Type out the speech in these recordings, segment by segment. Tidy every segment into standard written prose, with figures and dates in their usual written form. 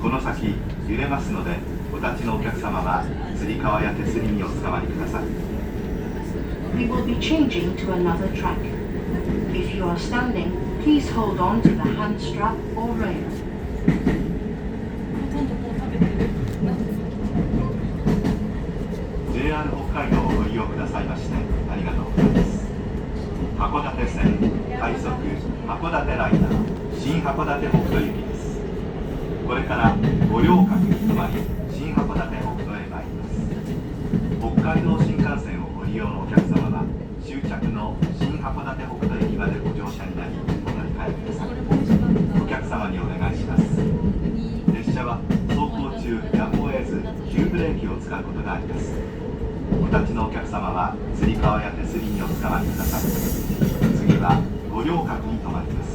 この先揺れますので、お立ちのお客様はつり革や手すりにおつかまりください。 We will be changing to another track. If you are standing, please hold on to the hand strap or rail. JR 北海道をご利用くださいましてありがとうございます。函館線快速函館ライナー新函館北斗行きです。これから五稜郭に止まり新函館北斗へ参ります。北海道新幹線をご利用のお客様は終着の新函館北斗駅までご乗車になりお乗り換えください。お客様にお願いします。列車は走行中やむを得ず急ブレーキを使うことがあります。お立ちのお客様はつり革や手すりにおつかまりください。次は五稜郭に停まります。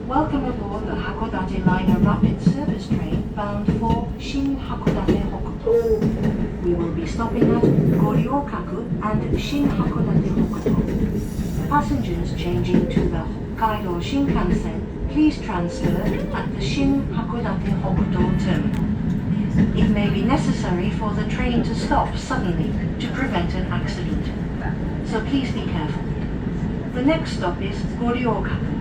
Welcome aboard the Hakodate Liner Rapid Service Train bound for Shin Hakodate Hokuto. We will be stopping at Goryokaku and Shin Hakodate Hokuto. Passengers changing to the Hokkaido Shinkansen, please transfer at the Shin Hakodate Hokuto terminal. It may be necessary for the train to stop suddenly to prevent an accident, so please be careful. The next stop is Goryokaku.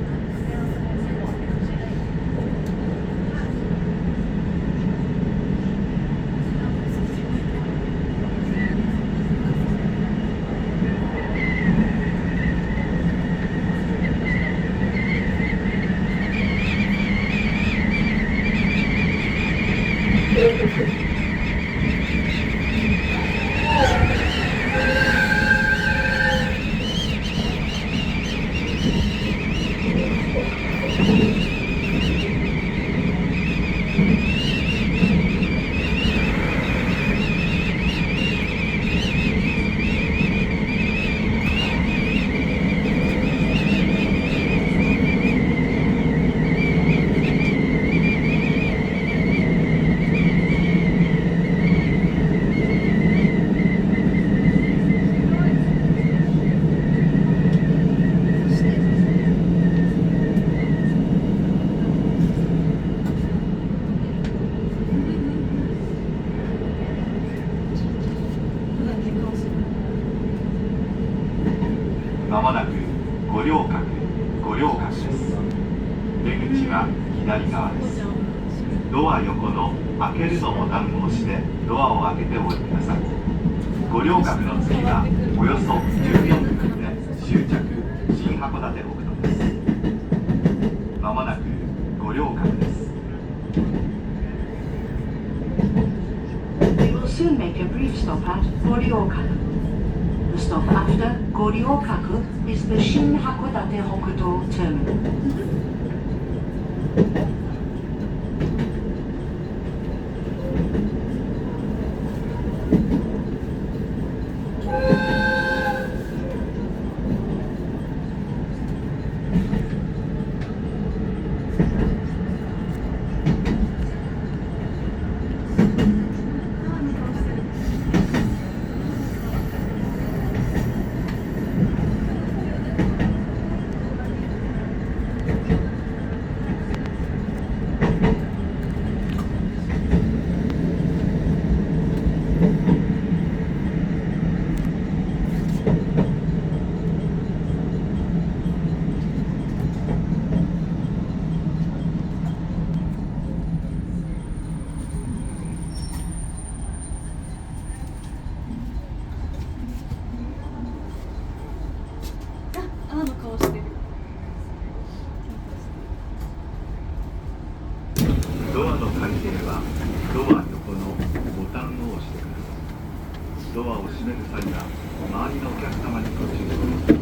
まもなく五稜郭です。出口は左側です。ドア横の開けるのボタンを押してドアを開けてお降りください。五稜郭の次はおよそ14分で終着新函館北斗です。まもなく五稜郭です。 We will soon make a brief stop at Goryokaku. The stop after Goryokaku is the Shin Hakodate Hokuto terminal. ドアの開閉はドア横のボタンを押してください。ドアを閉める際は周りのお客様にご注意ください。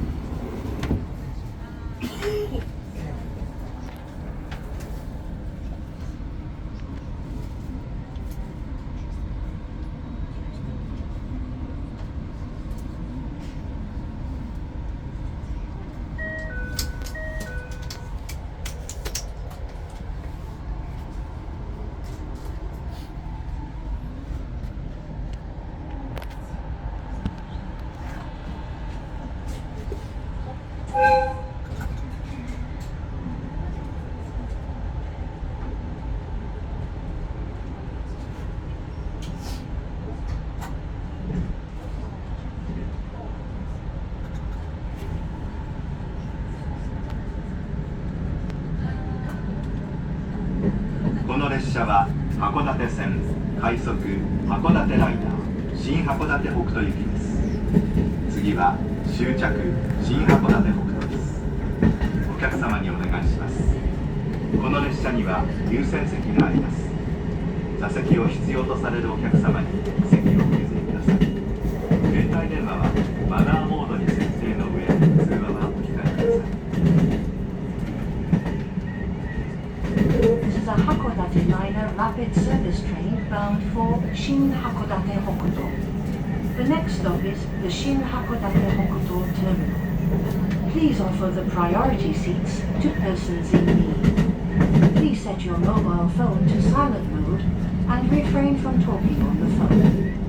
列車は函館線快速函館ライナー新函館北斗行きです。次は終着新函館北斗です。お客様にお願いします。この列車には優先席があります。座席を必要とされるお客様に席をお譲りください。携帯電話はマナーモードに設定の上、通話はお控えください。This is a Hakodate Liner rapid service train bound for Shin Hakodate Hokuto. The next stop is the Shin Hakodate Hokuto terminal. Please offer the priority seats to persons in need. Please set your mobile phone to silent mode and refrain from talking on the phone.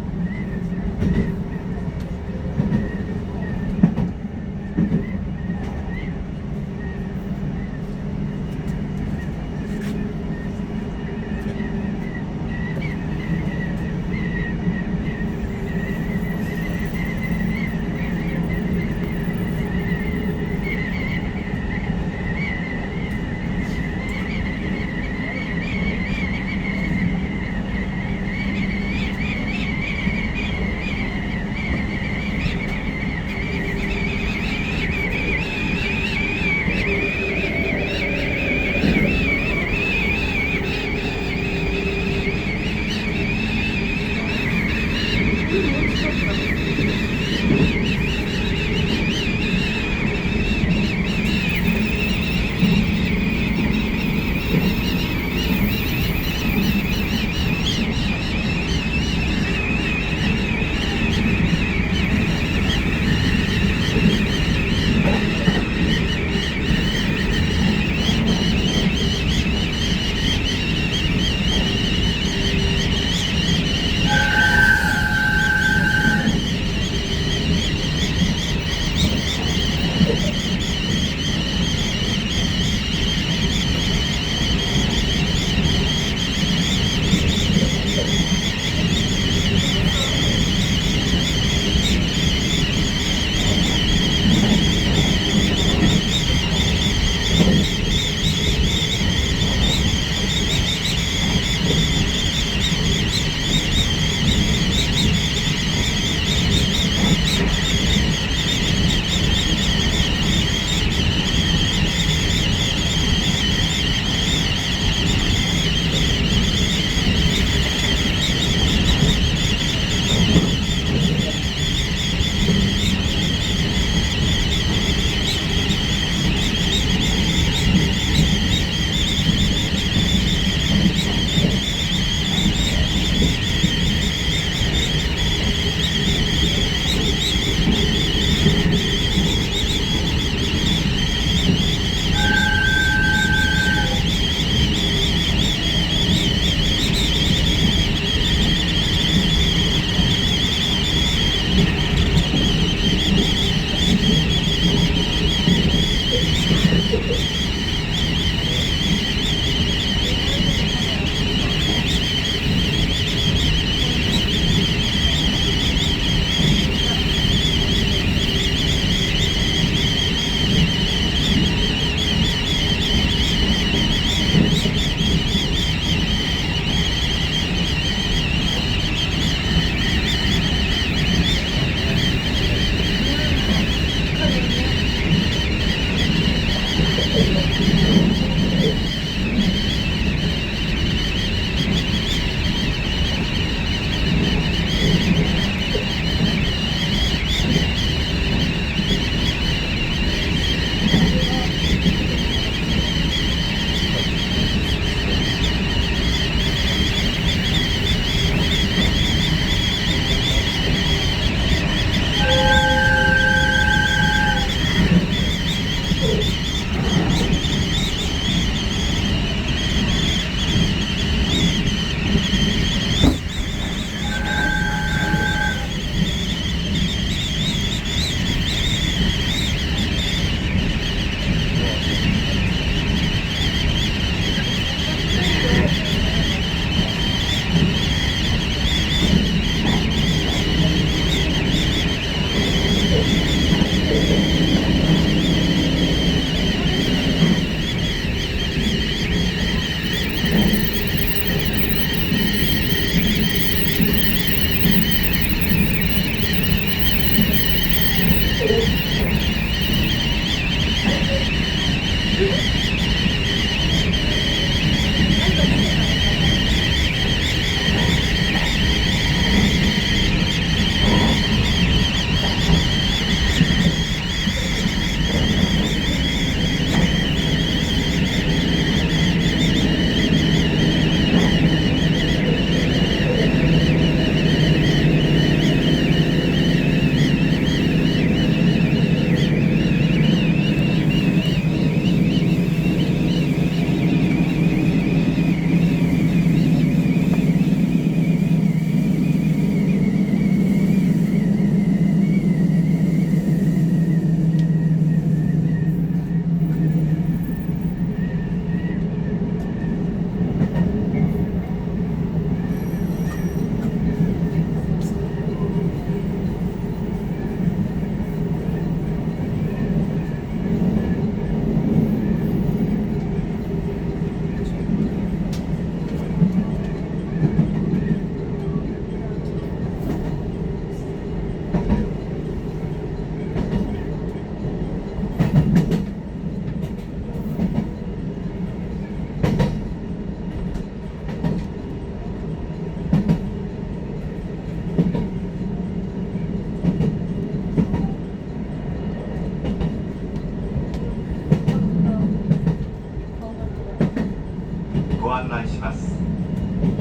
案内します。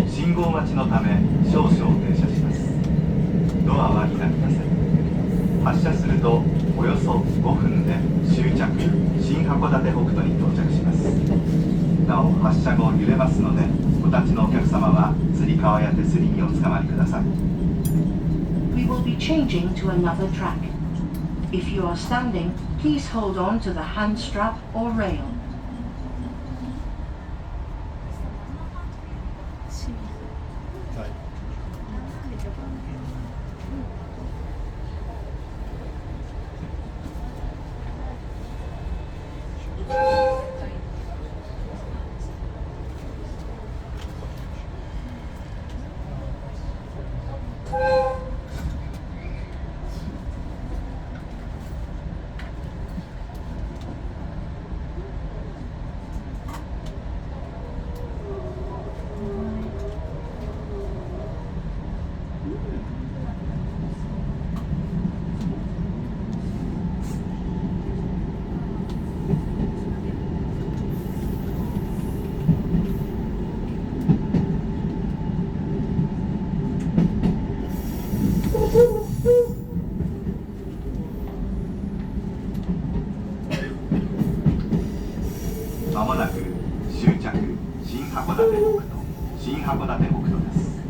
信号待ちのため少々停車します。ドアは開きません。発車するとおよそ5分で終着新函館北斗に到着します。なお発車後揺れますので、お立ちのお客様はつり革や手すりにおつかまりください。 We will be changing to another track. If you are standing, please hold on to the hand strap or rail. まもなく終着新函館北斗新函館北斗です。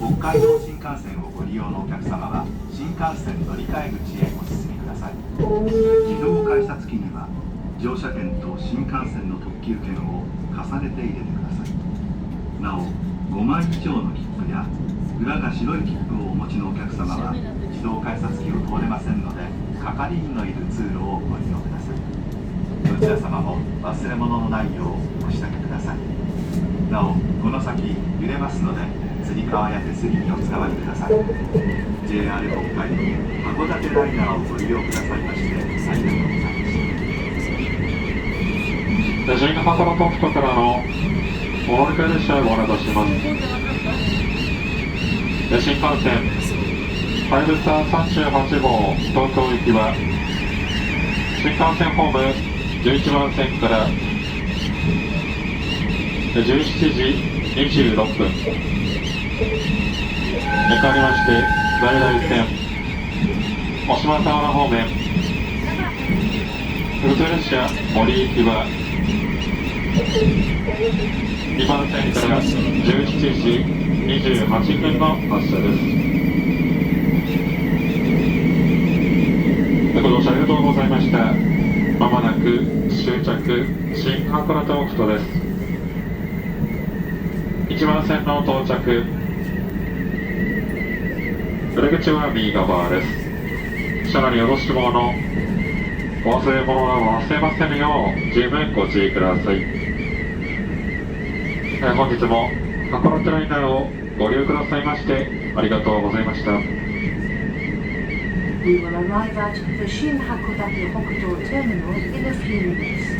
北海道新幹線をご利用のお客様は新幹線乗り換え口へお進みください。自動改札機には乗車券と新幹線の特急券を重ねて入れてください。なお5枚以上の切符や裏が白い切符をお持ちのお客様は自動改札機を通れませんので、係員のいる通路をご利用ください。どちら様も忘れ物のないようお支度ください。なおこの先揺れますので、つり革や手すりにおつかまりください。 JR 北海道函館ライナーをご利用くださいましてありがとうございました。新函館北斗からのお乗り換え列車をご案内いたします。新幹線はやぶさ38号東京行きは新幹線ホーム11番線から17時26分変わりまして、在来線渡島佐原方面普通列車森行きは2番線から17時28分の発車です。ご乗車ありがとうございました。まもなく終着新函館北斗です。1番線の到着、裏口は右側です。車内におろし物のお忘れ物は忘れませんよう十分ご注意ください。本日も函館ライナーをご利用くださいましてありがとうございました。We will arrive at the Shin Hakodate Hokuto terminal in a few minutes.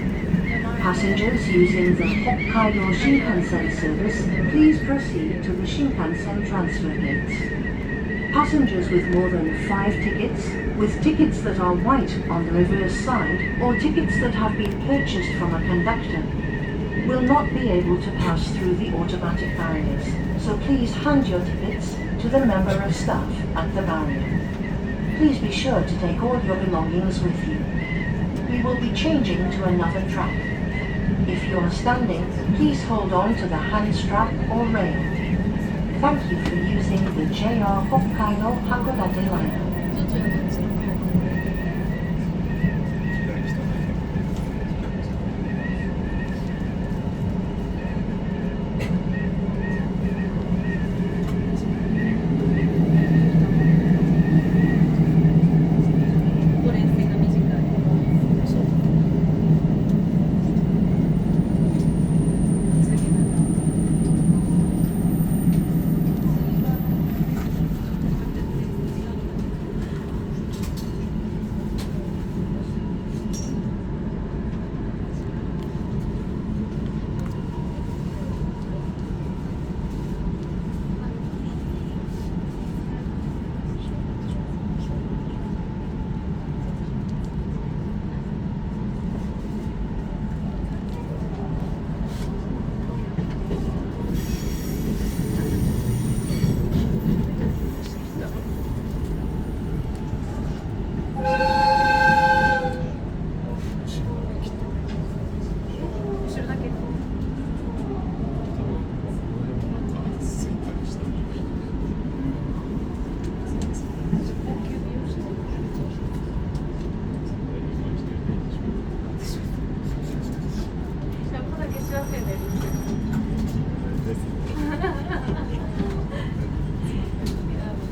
Passengers using the Hokkaido Shinkansen service, please proceed to the Shinkansen transfer gates. Passengers with more than 5 tickets, with tickets that are white on the reverse side, or tickets that have been purchased from a conductor, will not be able to pass through the automatic barriers, so please hand your tickets to the member of staff at the barrier. Please be sure to take all your belongings with you. We will be changing to another track. If you are standing, please hold on to the hand strap or rail. Thank you for using the JR Hokkaido Hakodate liner. ご幸せになるんですよ。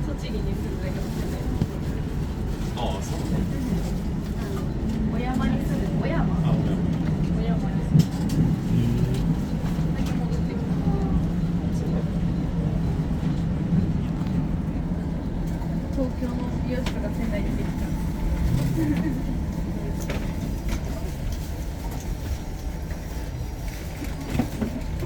栃木に住んでるかもしれない。ああ、そうね。小山に住んでる。小山。あ、小山に住んでる。だけ戻ってきた。東京の美容師とか仙台に出てきた。